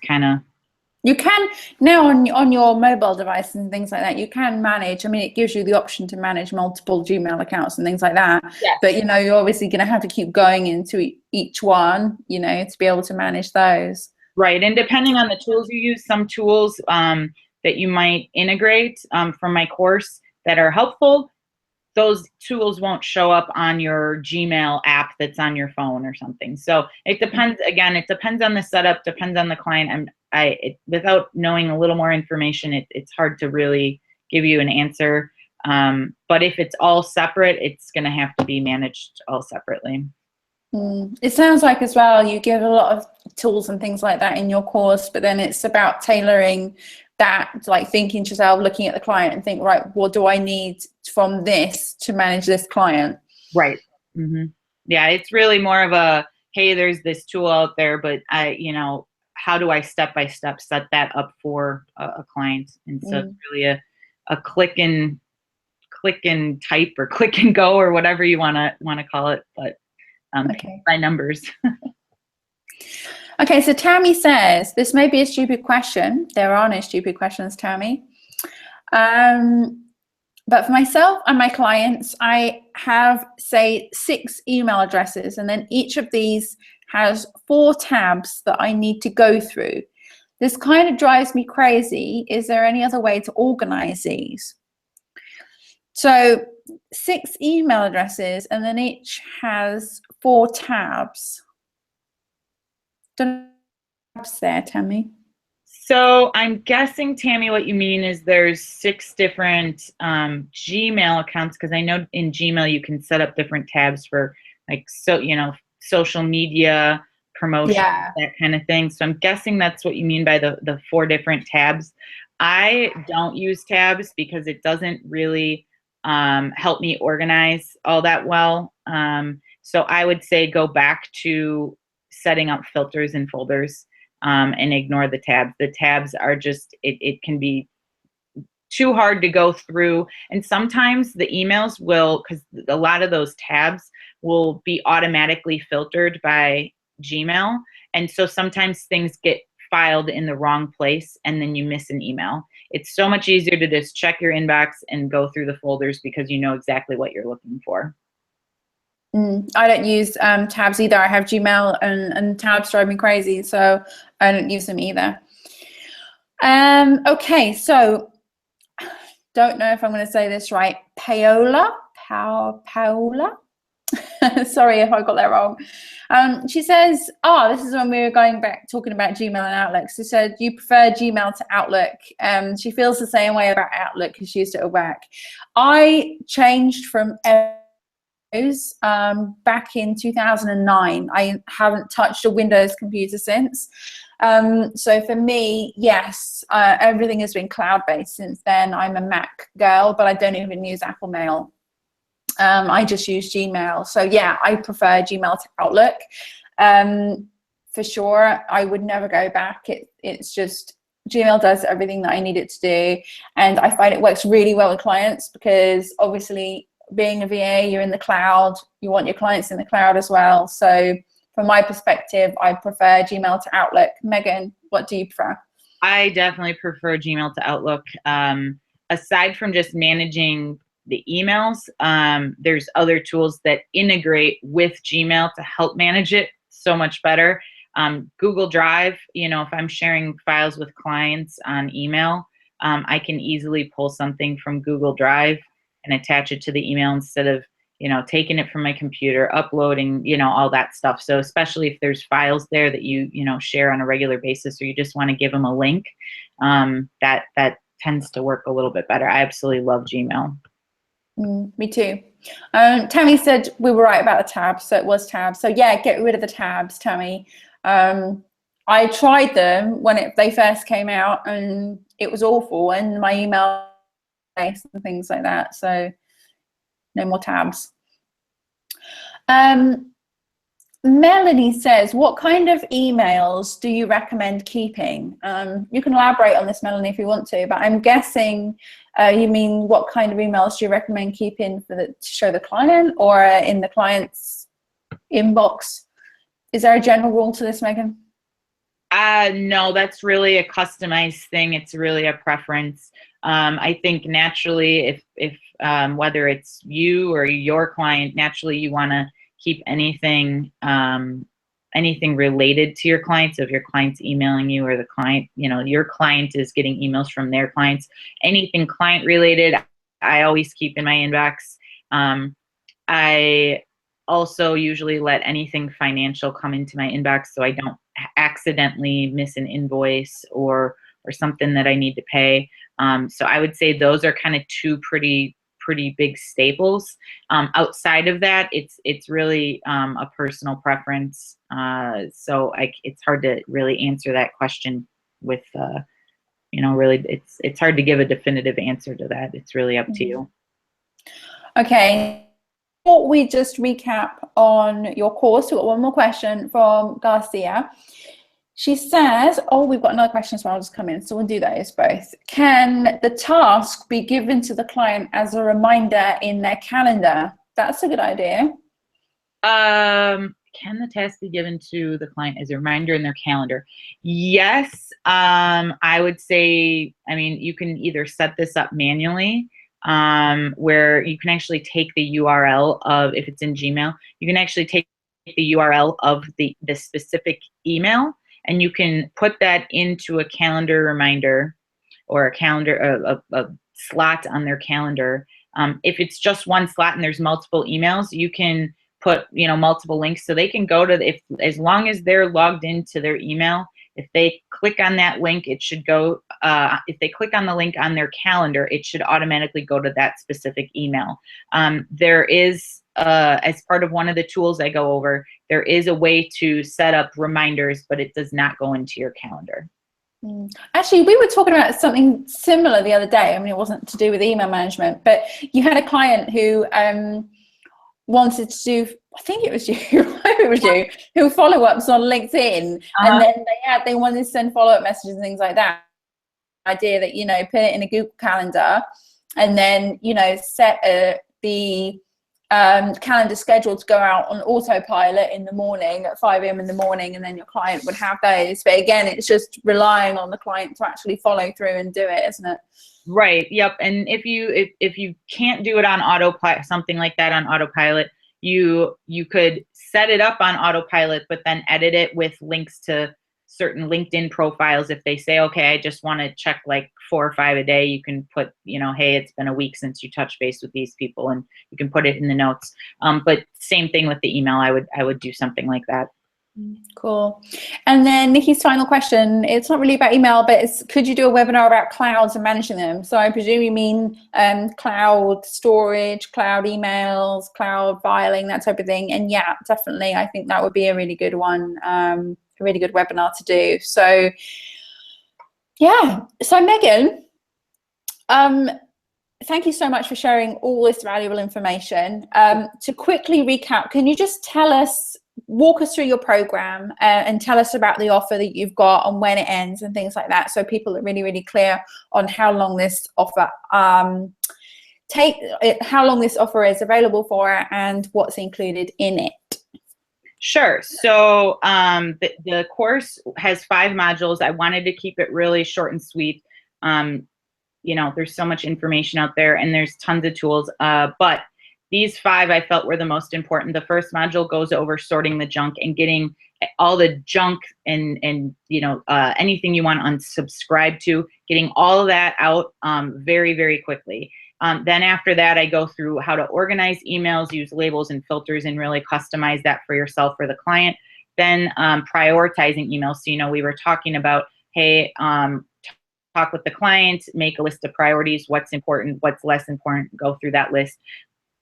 kind of. You can now on your mobile device and things like that, you can manage. I mean, it gives you the option to manage multiple Gmail accounts and things like that. Yes. But, you're obviously going to have to keep going into each one, to be able to manage those. Right. And depending on the tools you use, some tools that you might integrate from my course that are helpful, those tools won't show up on your Gmail app that's on your phone or something. So it depends. Again, it depends on the setup, depends on the client. Without knowing a little more information, it's hard to really give you an answer. But if it's all separate, it's going to have to be managed all separately. It sounds like as well you give a lot of tools and things like that in your course, but then it's about tailoring that, like thinking to yourself, looking at the client and think, right, what do I need from this to manage this client? Right. Mm-hmm. Yeah, it's really more of a, hey, there's this tool out there, but how do I step by step set that up for a client? And so it's really a click and type or click and go or whatever you want to call it, but Okay. by numbers. Okay, so Tammy says, this may be a stupid question. There are no stupid questions, Tammy. But for myself and my clients, I have, say, 6 email addresses, and then each of these has 4 tabs that I need to go through. This kind of drives me crazy. Is there any other way to organize these? So 6 email addresses, and then each has 4 tabs. Tabs there, Tammy. So I'm guessing, Tammy, what you mean is there's 6 different Gmail accounts, because I know in Gmail you can set up different tabs for, like, social media, promotion, that kind of thing. So I'm guessing that's what you mean by the 4 different tabs. I don't use tabs because it doesn't really help me organize all that well. So I would say go back to setting up filters and folders. And ignore the tabs. The tabs are just, it can be too hard to go through. And sometimes the emails will, because a lot of those tabs will be automatically filtered by Gmail. And so sometimes things get filed in the wrong place and then you miss an email. It's so much easier to just check your inbox and go through the folders because you know exactly what you're looking for. I don't use tabs either. I have Gmail and tabs drive me crazy, so I don't use them either. Okay, so don't know if I'm going to say this right. Paola. Sorry if I got that wrong. She says, this is when we were going back talking about Gmail and Outlook. She said, you prefer Gmail to Outlook. She feels the same way about Outlook because she used it at work. I changed from back in 2009. I haven't touched a Windows computer since. So for me, yes, everything has been cloud-based since then. I'm a Mac girl, but I don't even use Apple Mail. I just use Gmail. So yeah, I prefer Gmail to Outlook. For sure, I would never go back. It's just, Gmail does everything that I need it to do. And I find it works really well with clients because obviously being a VA, you're in the cloud, you want your clients in the cloud as well. So from my perspective, I prefer Gmail to Outlook. Megan, what do you prefer? I definitely prefer Gmail to Outlook. Aside from just managing the emails, there's other tools that integrate with Gmail to help manage it so much better. Google Drive, if I'm sharing files with clients on email, I can easily pull something from Google Drive and attach it to the email instead of, taking it from my computer, uploading, all that stuff. So especially if there's files there that you share on a regular basis, or you just want to give them a link, that tends to work a little bit better. I absolutely love Gmail. Me too. Tammy said we were right about the tabs, so it was tabs. So yeah, get rid of the tabs, Tammy. I tried them when they first came out, and it was awful. And my email and things like that. So no more tabs. Melanie says, what kind of emails do you recommend keeping? You can elaborate on this, Melanie, if you want to, but I'm guessing you mean what kind of emails do you recommend keeping to show the client or in the client's inbox? Is there a general rule to this, Megan? No, that's really a customized thing. It's really a preference. I think naturally, if whether it's you or your client, naturally you want to keep anything related to your client. So if your client's emailing you, or the client, your client is getting emails from their clients, anything client related, I always keep in my inbox. I also usually let anything financial come into my inbox so I don't accidentally miss an invoice or something that I need to pay. So I would say those are kind of 2 pretty big staples. Outside of that, it's really a personal preference. So it's hard to really answer that question with you know, really it's hard to give a definitive answer to that. It's really up to you. Okay. Before we just recap on your course, we've got one more question from Garcia. She says, oh, we've got another question, so I'll just come in. So we'll do those both. Can the task be given to the client as a reminder in their calendar? That's a good idea. Can the task be given to the client as a reminder in their calendar? Yes. I would say, I mean, you can either set this up manually, where you can actually take the URL of, if it's in Gmail, you can actually take the URL of the specific email, and you can put that into a calendar reminder or a calendar, a slot on their calendar. If it's just one slot and there's multiple emails, you can put, you know, multiple links, so they can go to, as long as they're logged into their email, if they click on that link, it should go, if they click on the link on their calendar, it should automatically go to that specific email. There is, as part of one of the tools I go over, there is a way to set up reminders, but it does not go into your calendar. Actually, we were talking about something similar the other day. I mean, it wasn't to do with email management, but you had a client who wanted to do, I think it was you, it was you, who follow-ups on LinkedIn, and then they wanted to send follow-up messages and things like that. Idea that, you know, put it in a Google Calendar, and then, you know, set the calendar schedule to go out on autopilot in the morning at 5 a.m. in the morning, and then your client would have those. But again, it's just relying on the client to actually follow through and do it, isn't it? Right. Yep. And if you can't do it on autopilot, something like that on autopilot, you could set it up on autopilot, but then edit it with links to certain LinkedIn profiles. If they say, okay, I just want to check like 4 or 5 a day, you can put, you know, hey, it's been a week since you touched base with these people, and you can put it in the notes. But same thing with the email. I would do something like that. Cool. And then Nikki's final question, it's not really about email, but it's, could you do a webinar about clouds and managing them? So I presume you mean cloud storage, cloud emails, cloud filing, that type of thing. And yeah, definitely, I think that would be a really good one, a really good webinar to do. So yeah, so Megan, thank you so much for sharing all this valuable information. To quickly recap, can you just tell us, walk us through your program and tell us about the offer that you've got and when it ends and things like that, so people are really, really clear on how long this offer how long this offer is available for and what's included in it. Sure. So the course has 5 modules. I wanted to keep it really short and sweet. You know, there's so much information out there, and there's tons of tools, but these 5 I felt were the most important. The first module goes over sorting the junk and getting all the junk and you know, anything you want to unsubscribe to, getting all of that out very, very quickly. Then after that, I go through how to organize emails, use labels and filters, and really customize that for yourself, for the client. Then prioritizing emails. So, you know, we were talking about, hey, talk with the client, make a list of priorities, what's important, what's less important, go through that list.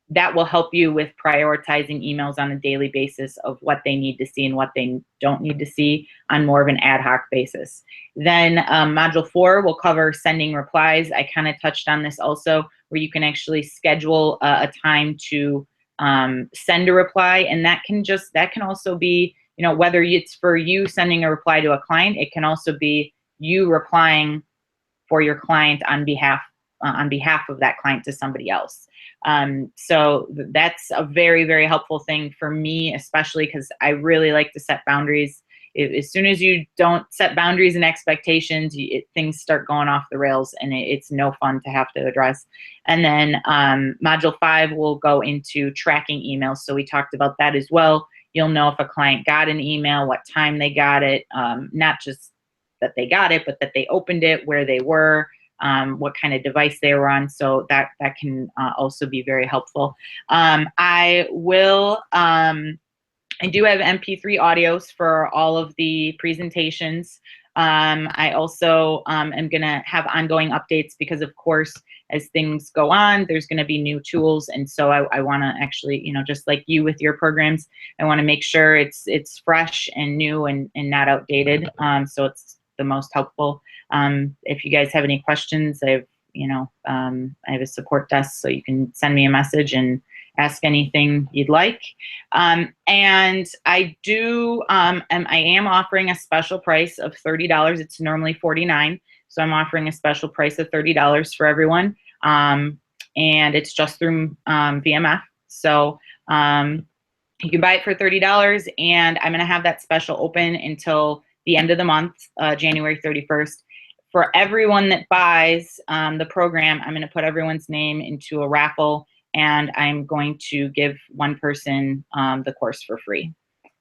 That will help you with prioritizing emails on a daily basis of what they need to see and what they don't need to see on more of an ad hoc basis. Then module 4 will cover sending replies. I kind of touched on this also, where you can actually schedule a time to send a reply, and that can also be, you know, whether it's for you sending a reply to a client, it can also be you replying for your client on behalf of that client to somebody else. So that's a very, very helpful thing for me, especially because I really like to set boundaries. As soon as you don't set boundaries and expectations, things start going off the rails, and it's no fun to have to address. And then module 5 will go into tracking emails. So we talked about that as well. You'll know if a client got an email, what time they got it, not just that they got it, but that they opened it, where they were, what kind of device they were on. So that can also be very helpful. I do have MP3 audios for all of the presentations. I also am going to have ongoing updates because, of course, as things go on, there's going to be new tools. And so I want to actually, you know, just like you with your programs, I want to make sure it's fresh and new and not outdated. So it's the most helpful. If you guys have any questions, I have a support desk, so you can send me a message and ask anything you'd like. And I am offering a special price of $30. It's normally $49, so I'm offering a special price of $30 for everyone. And it's just through VMF. So you can buy it for $30, and I'm going to have that special open until the end of the month, January 31st. For everyone that buys the program, I'm going to put everyone's name into a raffle, and I'm going to give one person the course for free.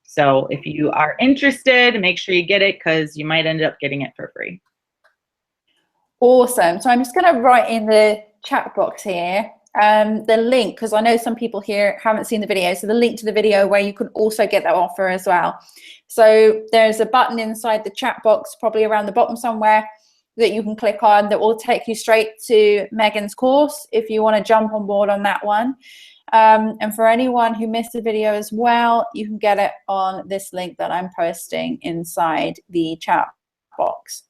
So if you are interested, make sure you get it, because you might end up getting it for free. Awesome. So I'm just going to write in the chat box here the link, because I know some people here haven't seen the video, so the link to the video where you can also get that offer as well. So there's a button inside the chat box, probably around the bottom somewhere, that you can click on that will take you straight to Megan's course if you want to jump on board on that one. And for anyone who missed the video as well, you can get it on this link that I'm posting inside the chat box.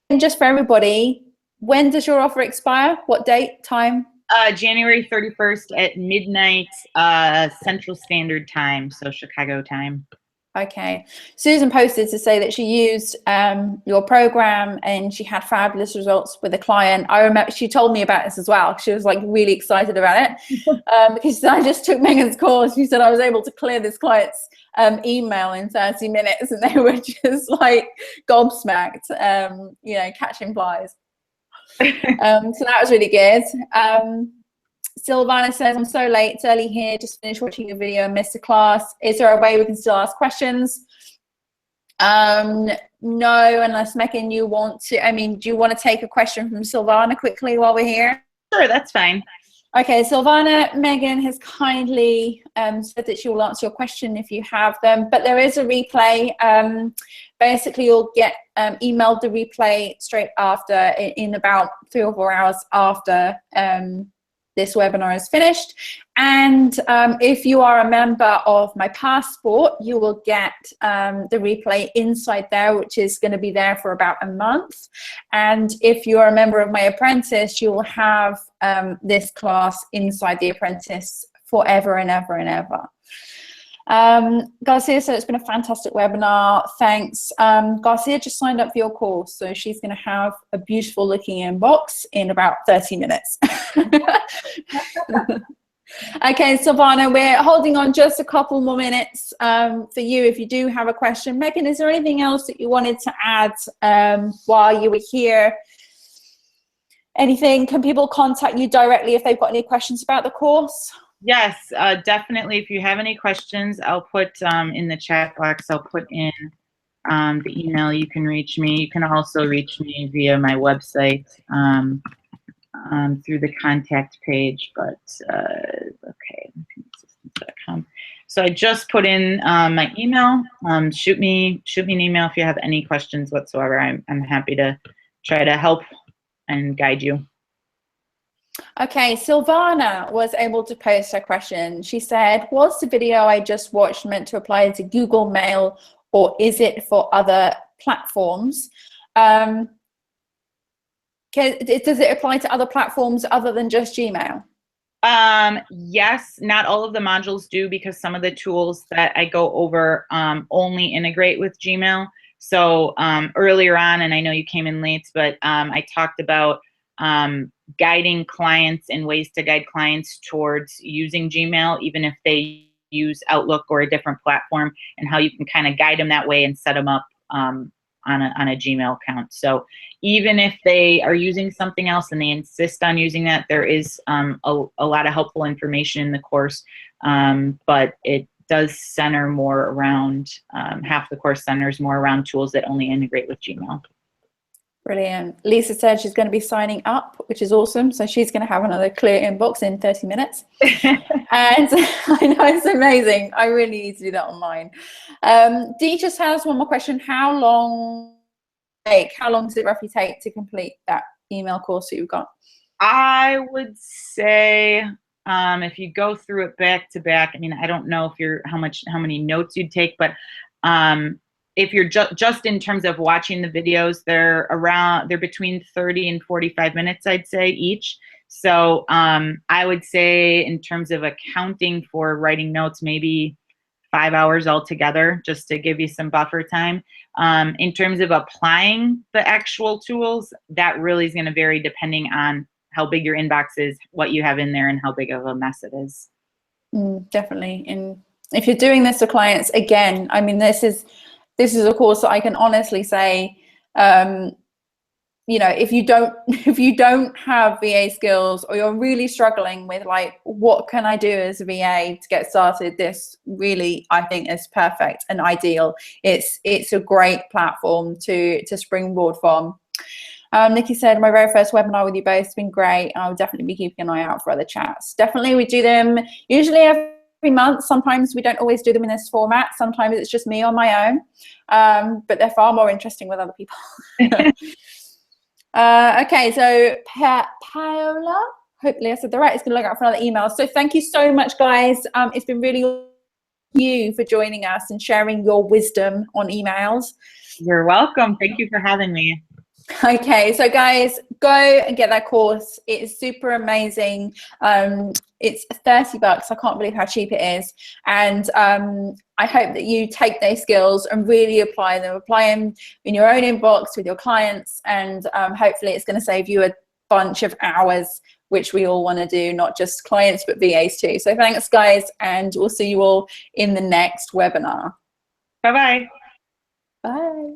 And just for everybody, when does your offer expire? What date, time? January 31st at midnight Central Standard Time, so Chicago time. Okay. Susan posted to say that she used your program and she had fabulous results with a client. I remember she told me about this as well. She was like really excited about it because I just took Megan's course. She said I was able to clear this client's email in 30 minutes, and they were just like gobsmacked, catching flies. So that was really good. Silvana says, I'm so late, it's early here, just finished watching your video and missed a class. Is there a way we can still ask questions? No, unless Megan, you want to, do you want to take a question from Silvana quickly while we're here? Sure, that's fine. Okay, Silvana, Megan has kindly said that she will answer your question if you have them, but there is a replay. Basically, you'll get emailed the replay straight after, in about 3 or 4 hours after this webinar is finished. And if you are a member of my passport, you will get the replay inside there, which is going to be there for about a month. And if you are a member of my apprentice, you will have this class inside the apprentice forever and ever and ever. Garcia said it's been a fantastic webinar. Thanks. Garcia just signed up for your course, so she's going to have a beautiful looking inbox in about 30 minutes. Okay, Silvana, we're holding on just a couple more minutes for you if you do have a question. Megan, is there anything else that you wanted to add while you were here? Anything? Can people contact you directly if they've got any questions about the course? Yes, definitely. If you have any questions, I'll put in the chat box, I'll put in the email you can reach me. You can also reach me via my website through the contact page, but okay, so I just put in my email. Shoot me an email if you have any questions whatsoever. I'm happy to try to help and guide you. Okay, Silvana was able to post her question. She said, was the video I just watched meant to apply to Google Mail, or is it for other platforms? Does it apply to other platforms other than just Gmail? Yes, not all of the modules do, because some of the tools that I go over only integrate with Gmail. So earlier on, and I know you came in late, but I talked about guiding clients and ways to guide clients towards using Gmail, even if they use Outlook or a different platform, and how you can kind of guide them that way and set them up on a Gmail account. So even if they are using something else and they insist on using that, there is a lot of helpful information in the course, but it does center more around, half the course centers more around tools that only integrate with Gmail. Brilliant. Lisa said she's going to be signing up, which is awesome. So she's going to have another clear inbox in 30 minutes. And I know, it's amazing. I really need to do that on mine. Dee just has one more question. How long does it roughly take to complete that email course that you've got? I would say if you go through it back to back, I mean, I don't know if how many notes you'd take, but if you're just in terms of watching the videos, they're between 30 and 45 minutes, I'd say, each. So I would say in terms of accounting for writing notes, maybe 5 hours altogether, just to give you some buffer time. In terms of applying the actual tools, that really is going to vary depending on how big your inbox is, what you have in there, and how big of a mess it is. Definitely. And if you're doing this to clients, again, I mean, this is a course that I can honestly say, you know, if you don't have VA skills, or you're really struggling with like, what can I do as a VA to get started, this really, I think, is perfect and ideal. It's a great platform to springboard from. Nikki said, my very first webinar with you both has been great. I'll definitely be keeping an eye out for other chats. Definitely, we do them usually every month. Sometimes we don't always do them in this format. Sometimes it's just me on my own, but they're far more interesting with other people. Okay, so Paola, hopefully I said the right, is going to look out for another email. So thank you so much, guys. It's been really you for joining us and sharing your wisdom on emails. You're welcome. Thank you for having me. Okay, so guys, go and get that course. It is super amazing. It's $30. I can't believe how cheap it is. And I hope that you take those skills and really apply them in your own inbox with your clients. And hopefully it's going to save you a bunch of hours, which we all want to do, not just clients, but VAs too. So thanks, guys. And we'll see you all in the next webinar. Bye-bye. Bye.